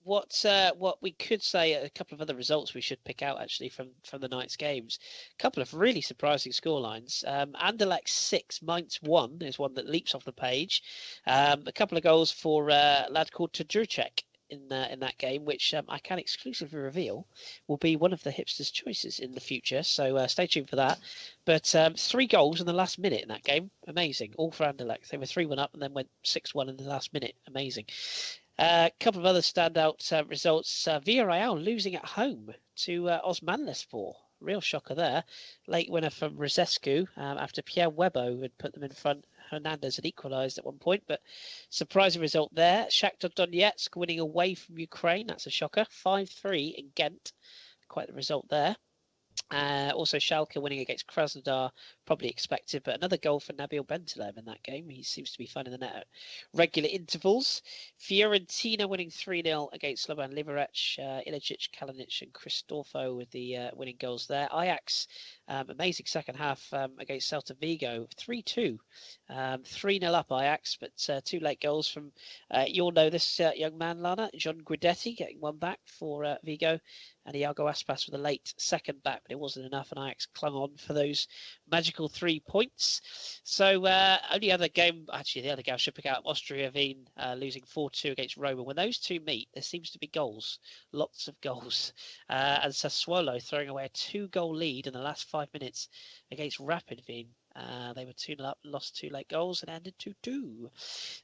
what we could say, a couple of other results we should pick out actually from the night's games. A couple of really surprising scorelines. Anderlecht 6, Mainz 1 is one that leaps off the page. A couple of goals for a lad called Tadrucek in that game, which I can exclusively reveal will be one of the Hipsters' choices in the future. So stay tuned for that. But 3 goals in the last minute in that game. Amazing. All for Anderlecht. They were 3-1 up and then went 6-1 in the last minute. Amazing. A couple of other standout results. Villarreal losing at home to Osmanlispor. Real shocker there. Late winner from Rosescu after Pierre Webo had put them in front. Hernandez had equalised at one point, but surprising result there. Shakhtar Donetsk winning away from Ukraine. That's a shocker. 5-3 in Ghent. Quite the result there. Also Schalke winning against Krasnodar, probably expected, but another goal for Nabil Bentaleb in that game. He seems to be finding the net at regular intervals. Fiorentina winning 3-0 against Slovan Liberec. Ilicic, Kalinic and Cristofo with the winning goals there. Ajax, amazing second half against Celta Vigo, 3-2. 3-0 up Ajax, but 2 late goals from, you'll know this young man, Lana, John Guidetti getting one back for Vigo, and Iago Aspas with a late second back, but it wasn't enough, and Ajax clung on for those magical 3 points. So the other game I should pick out, Austria Wien losing 4-2 against Roma. When those two meet, there seems to be goals, lots of goals. And Sassuolo throwing away a 2-goal lead in the last 5 minutes against Rapid Wien. They were 2-0 up, lost 2 late goals and ended 2-2.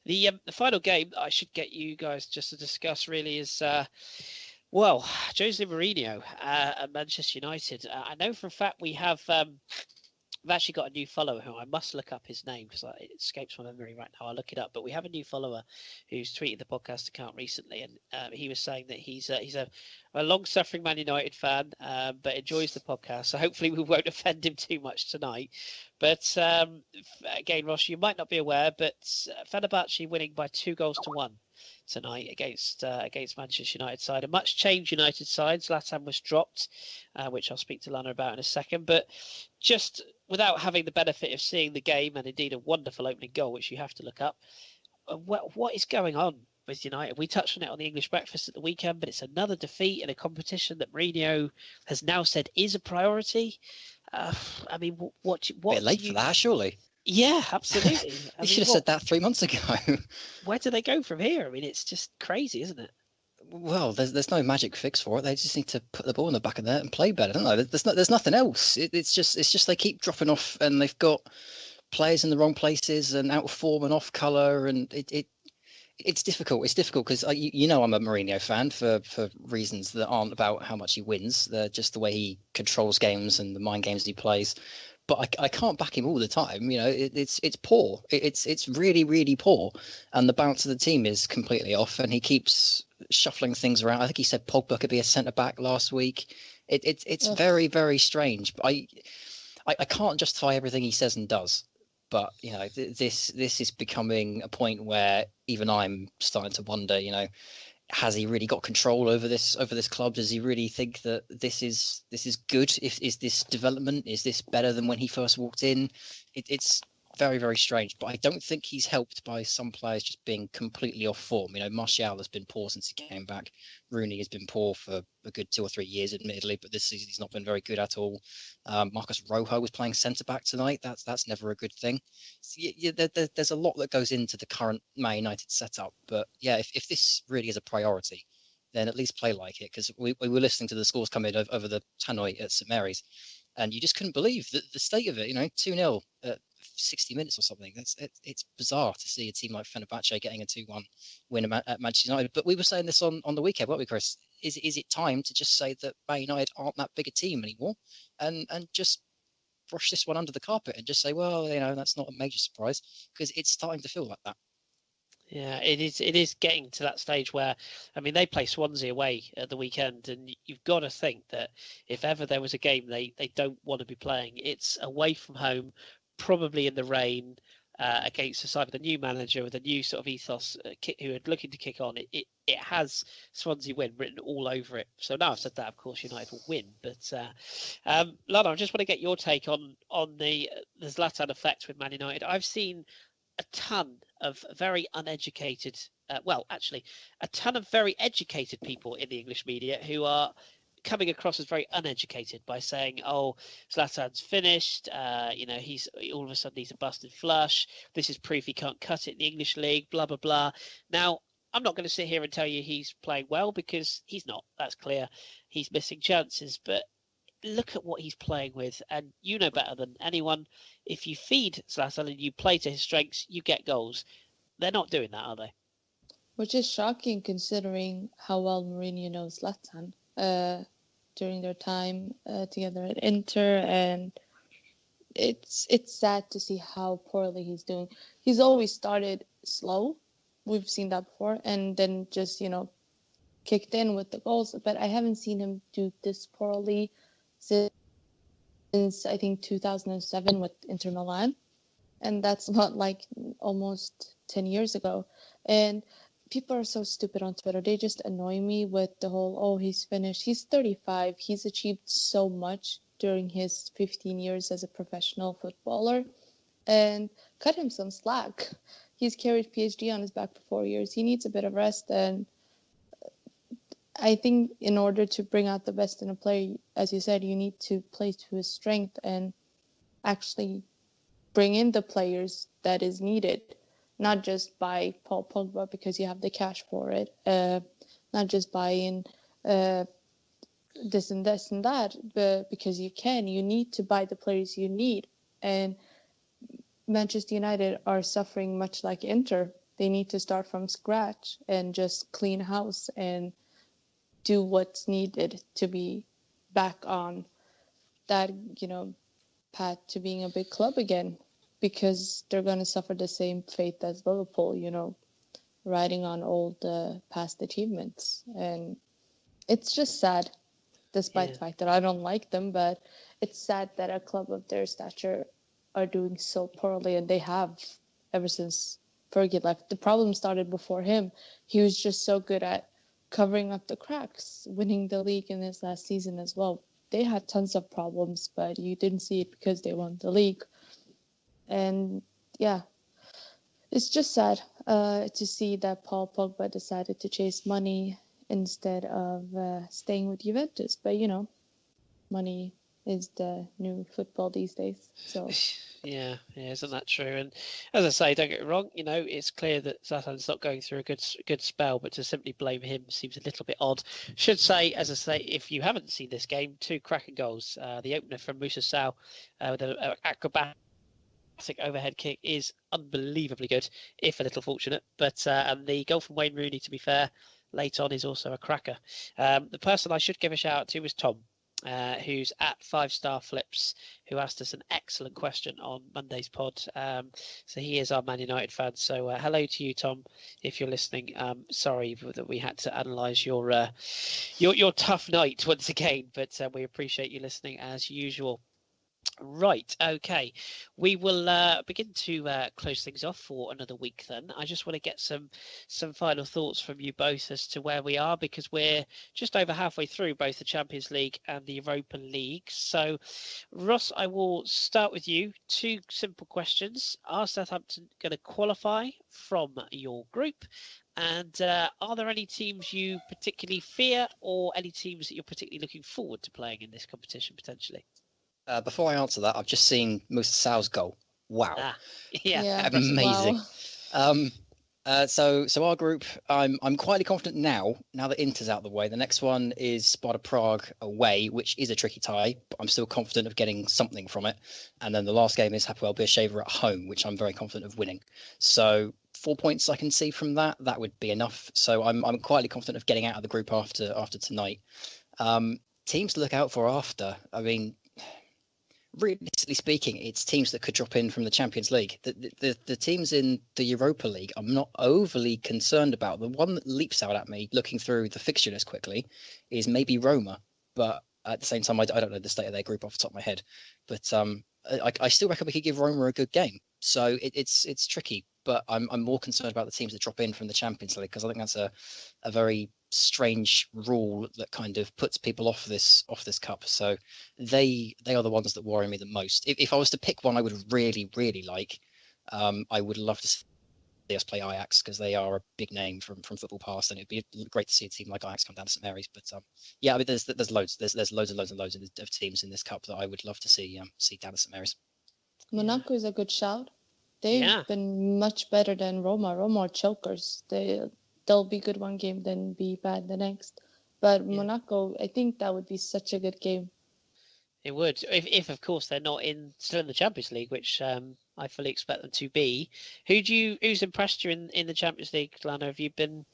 The final game I should get you guys just to discuss really is Well, Jose Mourinho at Manchester United. I know for a fact we have. I've actually got a new follower who I must look up his name because it escapes my memory right now. I'll look it up. But we have a new follower who's tweeted the podcast account recently, and he was saying that he's a long-suffering Man United fan, but enjoys the podcast. So hopefully we won't offend him too much tonight. But again, Ross, you might not be aware, but Fenerbahce winning by 2-1 tonight against Manchester United side. A much changed United side. Zlatan was dropped, which I'll speak to Lana about in a second. But just without having the benefit of seeing the game and indeed a wonderful opening goal, which you have to look up, what is going on with United? We touched on it on the English Breakfast at the weekend, but it's another defeat in a competition that Mourinho has now said is a priority. I mean, what?
A bit late for that, surely.
Yeah, absolutely.
You should have said that 3 months ago.
Where do they go from here? I mean, it's just crazy, isn't it?
Well, there's no magic fix for it. They just need to put the ball in the back of the net and play better, don't they? There's nothing else. It's just they keep dropping off, and they've got players in the wrong places and out of form and off colour, and it's difficult. It's difficult because you know I'm a Mourinho fan for reasons that aren't about how much he wins. They're just the way he controls games and the mind games he plays. But I can't back him all the time. You know, it's poor. It's really, really poor. And the balance of the team is completely off. And he keeps shuffling things around. I think he said Pogba could be a centre back last week. It's very, very strange. But I can't justify everything he says and does. But you know, this is becoming a point where even I'm starting to wonder. You know, has he really got control over this club? Does he really think that this is good? Is this development? Is this better than when he first walked in? It's very, very strange. But I don't think he's helped by some players just being completely off form. You know, Martial has been poor since he came back. Rooney has been poor for a good 2 or 3 years, admittedly, but this season he's not been very good at all. Marcus Rojo was playing centre back tonight. That's never a good thing. So, there's a lot that goes into the current Man United setup. But yeah, if this really is a priority, then at least play like it. Because we were listening to the scores come in over the tannoy at St Mary's, and you just couldn't believe the state of it. You know, 2-0 at 60 minutes or something. It's bizarre to see a team like Fenerbahce getting a 2-1 win at Manchester United. But we were saying this on the weekend, weren't we, Chris? Is it time to just say that Man United aren't that big a team anymore, and just brush this one under the carpet and just say, well, you know, that's not a major surprise, because it's starting to feel like that.
Yeah, it is getting to that stage where, I mean, they play Swansea away at the weekend, and you've got to think that if ever there was a game they don't want to be playing, it's away from home, probably in the rain, against a side with a new manager with a new sort of ethos, who are looking to kick on. It has Swansea win written all over it. So now I've said that, of course, United will win. But Lana, I just want to get your take on the Zlatan effect with Man United. I've seen a ton of very uneducated, a ton of very educated people in the English media who are coming across as very uneducated by saying, "Oh, Zlatan's finished. You know, he's all of a sudden he's a busted flush. This is proof he can't cut it in the English league." Blah blah blah. Now, I'm not going to sit here and tell you he's playing well, because he's not. That's clear. He's missing chances, but look at what he's playing with, and you know better than anyone. If you feed Zlatan and you play to his strengths, you get goals. They're not doing that, are they?
Which is shocking considering how well Mourinho knows Zlatan during their time together at Inter, and it's sad to see how poorly he's doing. He's always started slow. We've seen that before, and then just, you know, kicked in with the goals. But I haven't seen him do this poorly since I think 2007 with Inter Milan, and that's about like almost 10 years ago. And people are so stupid on Twitter. They just annoy me with the whole, oh, he's finished. He's 35. He's achieved so much during his 15 years as a professional footballer, and cut him some slack. He's carried PSG on his back for 4 years. He needs a bit of rest, and I think in order to bring out the best in a player, as you said, you need to play to his strength and actually bring in the players that is needed, not just buy Paul Pogba because you have the cash for it, not just buy in this and this and that, but because you can. You need to buy the players you need. And Manchester United are suffering much like Inter. They need to start from scratch and just clean house and do what's needed to be back on that, path to being a big club again, because they're going to suffer the same fate as Liverpool, riding on old past achievements. And it's just sad, despite the fact that I don't like them, but it's sad that a club of their stature are doing so poorly, and they have ever since Fergie left. The problem started before him. He was just so good at covering up the cracks, winning the league in his last season as well. They had tons of problems, but you didn't see it because they won the league. And yeah, it's just sad to see that Paul Pogba decided to chase money instead of staying with Juventus. But, money is the new football these days. So
yeah, isn't that true? And as I say, don't get me wrong, it's clear that Southampton's not going through a good spell, but to simply blame him seems a little bit odd. Should say, as I say, if you haven't seen this game, 2 cracking goals. The opener from Musa Sow with an acrobatic overhead kick is unbelievably good, if a little fortunate. But and the goal from Wayne Rooney, to be fair, late on is also a cracker. The person I should give a shout out to was Tom, who's at 5-Star Flips, who asked us an excellent question on Monday's pod. So he is our Man United fan. So hello to you, Tom, if you're listening. Sorry that we had to analyse your tough night once again, but we appreciate you listening as usual. Right, okay. We will begin to close things off for another week then. I just want to get some final thoughts from you both as to where we are, because we're just over halfway through both the Champions League and the Europa League. So, Ross, I will start with you. 2 simple questions. Are Southampton going to qualify from your group? And are there any teams you particularly fear, or any teams that you're particularly looking forward to playing in this competition potentially?
Before I answer that, I've just seen Musa Sow's goal. Wow.
Yeah,
amazing.
Wow.
So our group, I'm quietly confident now that Inter's out of the way. The next one is Sparta Prague away, which is a tricky tie, but I'm still confident of getting something from it. And then the last game is Hapoel Beersheva at home, which I'm very confident of winning. So 4 points I can see from that would be enough. So I'm quietly confident of getting out of the group after tonight. Teams to look out for after. I mean, realistically speaking, it's teams that could drop in from the Champions League. The teams in the Europa League, I'm not overly concerned about. The one that leaps out at me, looking through the fixture list quickly, is maybe Roma. But at the same time, I don't know the state of their group off the top of my head. But I still reckon we could give Roma a good game. So it's tricky. But I'm more concerned about the teams that drop in from the Champions League, because I think that's a very strange rule that kind of puts people off this cup. So they are the ones that worry me the most. If I was to pick one I would really like, I would love to see us play Ajax, because they are a big name from football past, and it'd be great to see a team like Ajax come down to St Mary's. But yeah, I mean, there's loads of teams in this cup that I would love to see down at St Mary's.
Monaco is a good shout. They've been much better than Roma. Roma are chokers. They'll be good one game, then be bad the next. But Monaco, I think that would be such a good game.
It would, if of course they're not still in the Champions League, which I fully expect them to be. Who's impressed you in the Champions League, Lana? Have you been?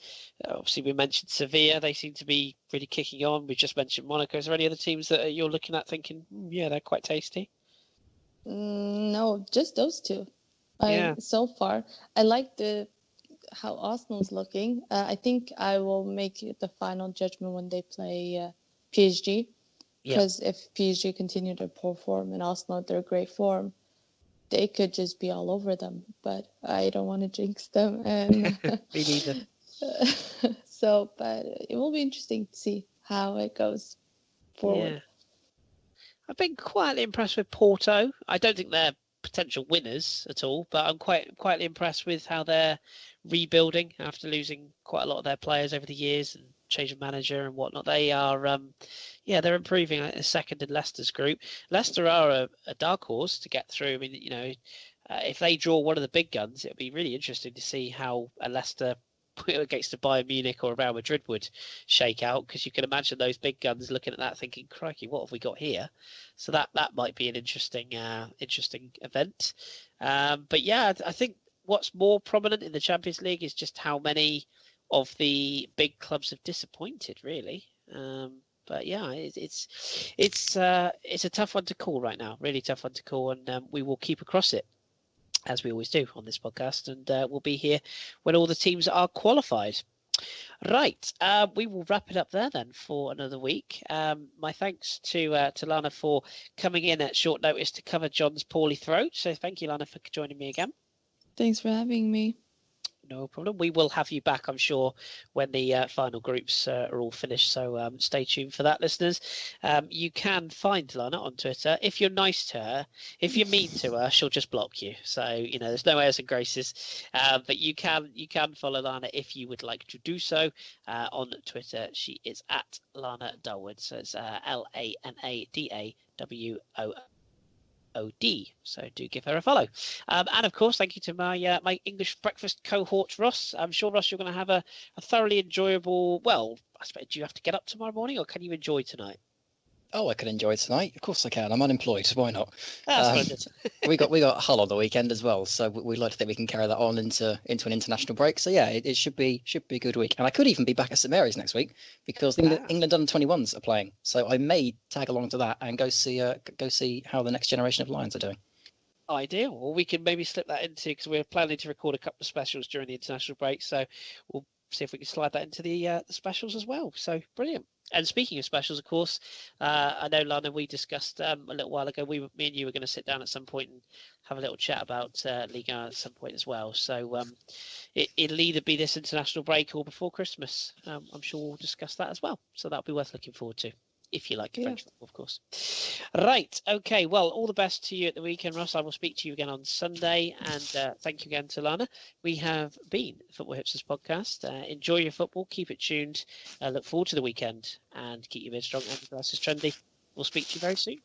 Obviously, we mentioned Sevilla. They seem to be really kicking on. We just mentioned Monaco. Is there any other teams that you're looking at thinking, yeah, they're quite tasty?
No, just those 2. So far, I like how Arsenal's looking. I think I will make the final judgment when they play PSG. Because if PSG continue their poor form and Arsenal their great form, they could just be all over them. But I don't want to jinx them. And
Me neither.
But it will be interesting to see how it goes forward.
Yeah. I've been quietly impressed with Porto. I don't think they're potential winners at all, but I'm quietly impressed with how they're rebuilding after losing quite a lot of their players over the years and change of manager and whatnot. They are they're improving. A second in Leicester's group. Leicester are a dark horse to get through. I mean, if they draw one of the big guns, it'll be really interesting to see how a Leicester against a Bayern Munich or a Real Madrid would shake out, because you can imagine those big guns looking at that thinking, crikey, what have we got here? So that might be an interesting event. But yeah, I think what's more prominent in the Champions League is just how many of the big clubs have disappointed, really. But yeah, it's a tough one to call right now. Really tough one to call, and we will keep across it as we always do on this podcast, and we'll be here when all the teams are qualified. Right, we will wrap it up there then for another week. My thanks to Lana for coming in at short notice to cover John's poorly throat. So thank you, Lana, for joining me again.
Thanks for having me.
No problem. We will have you back, I'm sure, when the final groups are all finished. So stay tuned for that, listeners. You can find Lana on Twitter. If you're nice to her, if you're mean to her, she'll just block you. So there's no airs and graces. But you can follow Lana if you would like to do so on Twitter. She is at Lana Dulwood. So it's LANADAWOOD. So do give her a follow. And of course, thank you to my my English breakfast cohort, Ross. I'm sure, Ross, you're going to have a thoroughly enjoyable, well, I suppose, do you have to get up tomorrow morning or can you enjoy tonight?
Oh, I can enjoy tonight. Of course I can. I'm unemployed. Why not?
That's
we got Hull on the weekend as well, so we'd like to think we can carry that on into an international break. So yeah, it should be a good week. And I could even be back at St Mary's next week because England under-21s are playing. So I may tag along to that and go see how the next generation of Lions are doing.
Ideal. Well, we can maybe slip that into, because we're planning to record a couple of specials during the international break. So we'll see if we can slide that into the specials as well. So brilliant. And speaking of specials, of course, I know, Lana, we discussed a little while ago, me and you were going to sit down at some point and have a little chat about Ligue 1 at some point as well. So it'll either be this international break or before Christmas. I'm sure we'll discuss that as well. So that'll be worth looking forward to, if you like French football, of course. Right. Okay. Well, all the best to you at the weekend, Ross. I will speak to you again on Sunday. And thank you again to Lana. We have been the Football Hipsters podcast. Enjoy your football. Keep it tuned. Look forward to the weekend and keep your mid strong and glasses trendy. We'll speak to you very soon.